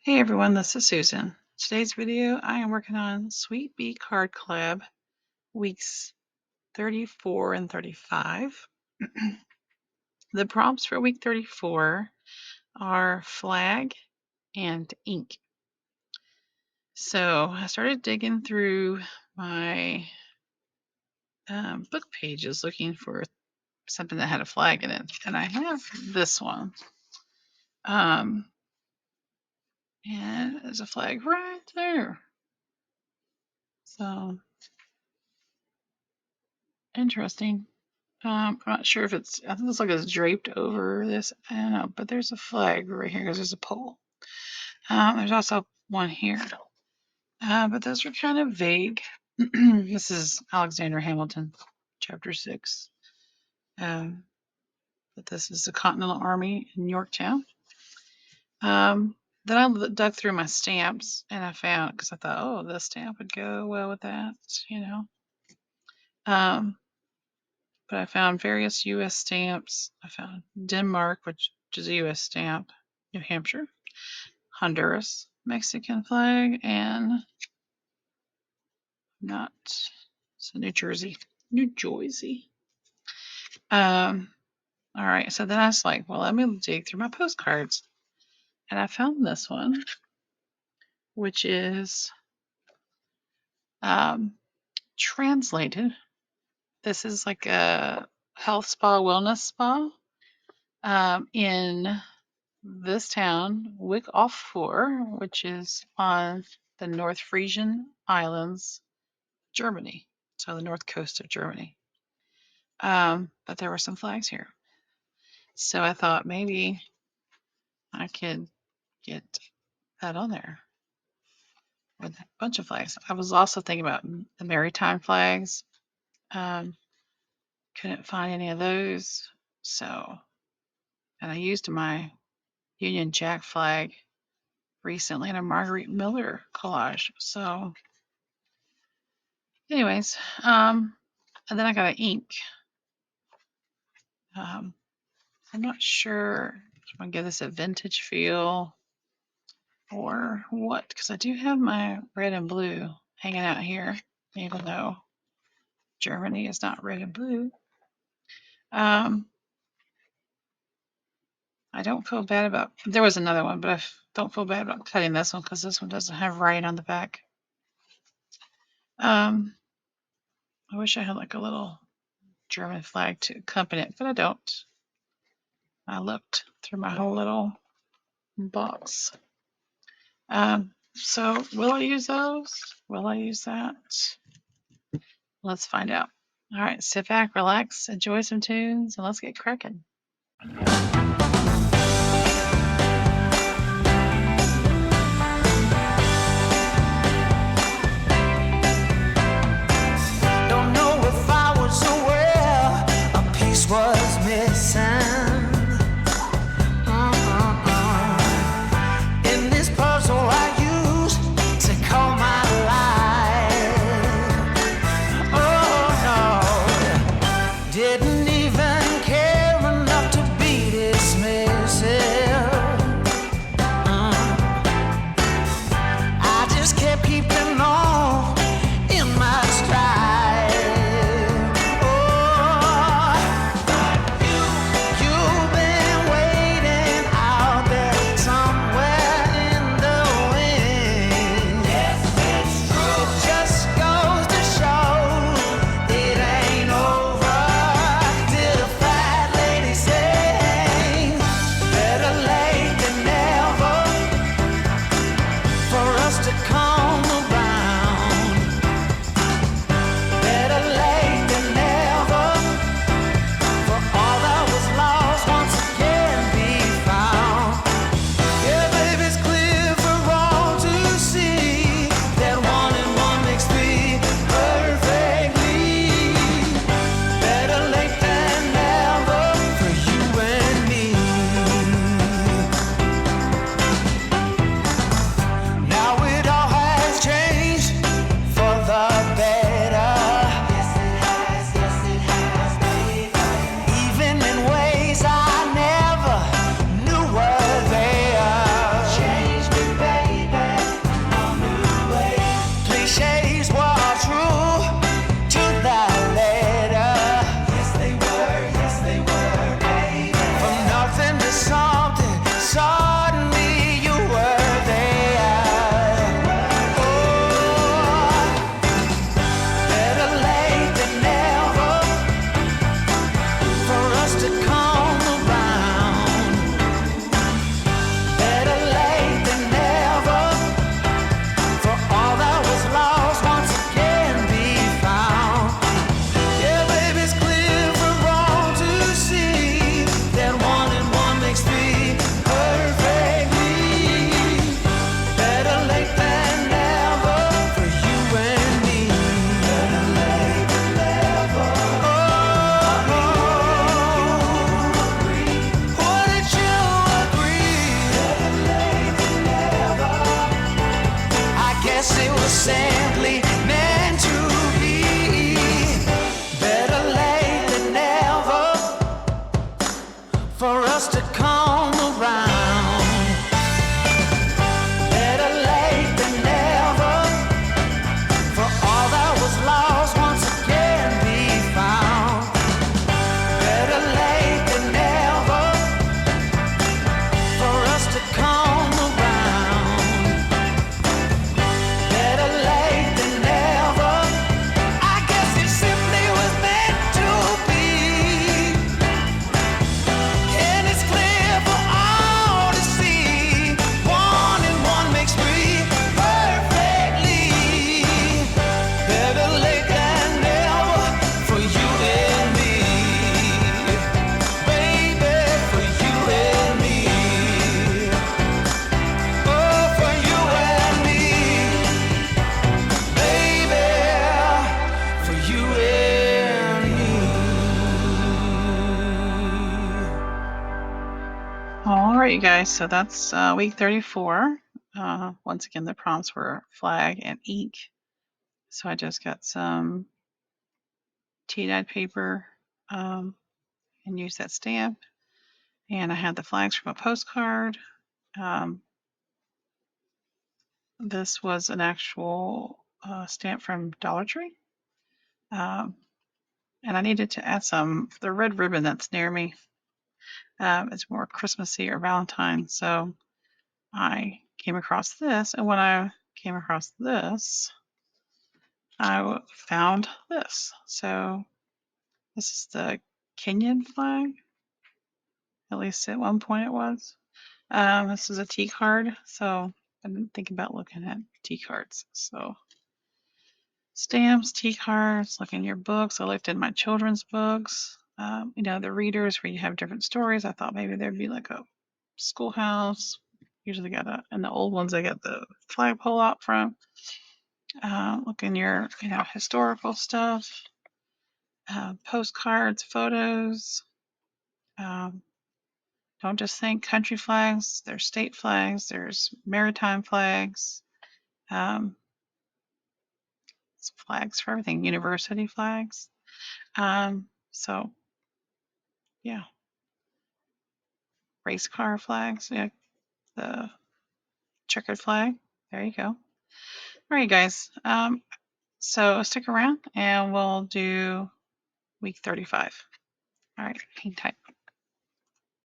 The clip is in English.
Hey everyone, this is Susan. Today's video, I am working on Sweet Bee Card Collab weeks 34 and 35. The prompts for week 34 are flag and ink. So I started digging through my book pages looking for something that had a flag in it, and I have this one. And there's a flag right there. So interesting. I'm not sure if it's, I think it looks like it's draped over this. I don't know, but there's a flag right here because there's a pole. There's also one here. But those are kind of vague. This is Alexander Hamilton, chapter 6. But this is the Continental Army in Yorktown. Then I dug through my stamps and I found, because I thought, oh, this stamp would go well with that, you know. But I found various U.S. stamps. I found Denmark, which is a U.S. stamp, New Hampshire, Honduras, Mexican flag, and so New Jersey. All right, so then I was like, well, let me dig through my postcards. And I found this one, which is translated. This is like a health spa, wellness spa in this town, Wick off 4, which is on the North Frisian Islands, Germany. So the north coast of Germany. But there were some flags here. So I thought maybe I could get that on there with a bunch of flags. I was also thinking about the maritime flags. Couldn't find any of those. So, and I used my Union Jack flag recently in a Marguerite Miller collage. So anyways, and then I got an ink. I'm not sure if I'm gonna give this a vintage feel or what, because I do have my red and blue hanging out here, even though Germany is not red and blue. I don't feel bad about, there was another one, but I don't feel bad about cutting this one because this one doesn't have writing on the back. I wish I had like a little German flag to accompany it, but I don't. I looked through my whole little box. So will I use those? Will I use that? Let's find out. All right, sit back, relax, enjoy some tunes, and let's get cracking. Don't know if I was aware a piece was missing. In this puzzle I used to call my life. Oh no, didn't even care enough to beat it right, you guys, so that's week 34. Once again, the prompts were flag and ink. So I just got some tea-dyed paper and used that stamp. And I had the flags from a postcard. This was an actual stamp from Dollar Tree. And I needed to add the red ribbon that's near me. It's more Christmassy or Valentine. So I came across this. And when I came across this, I found this. So this is the Kenyan flag. At least at one point it was. This is a T card. So I didn't think about looking at T cards. So stamps, T cards, look in your books. I looked in my children's books. The readers where you have different stories. I thought maybe there'd be like a schoolhouse. Usually got in the old ones, I got the flagpole out front. Look in your, historical stuff, postcards, photos. Don't just think country flags. There's state flags. There's maritime flags. Flags for everything. University flags. So yeah, race car flags. Yeah, the checkered flag. There you go. All right, guys. So stick around and we'll do week 35. All right, hang tight.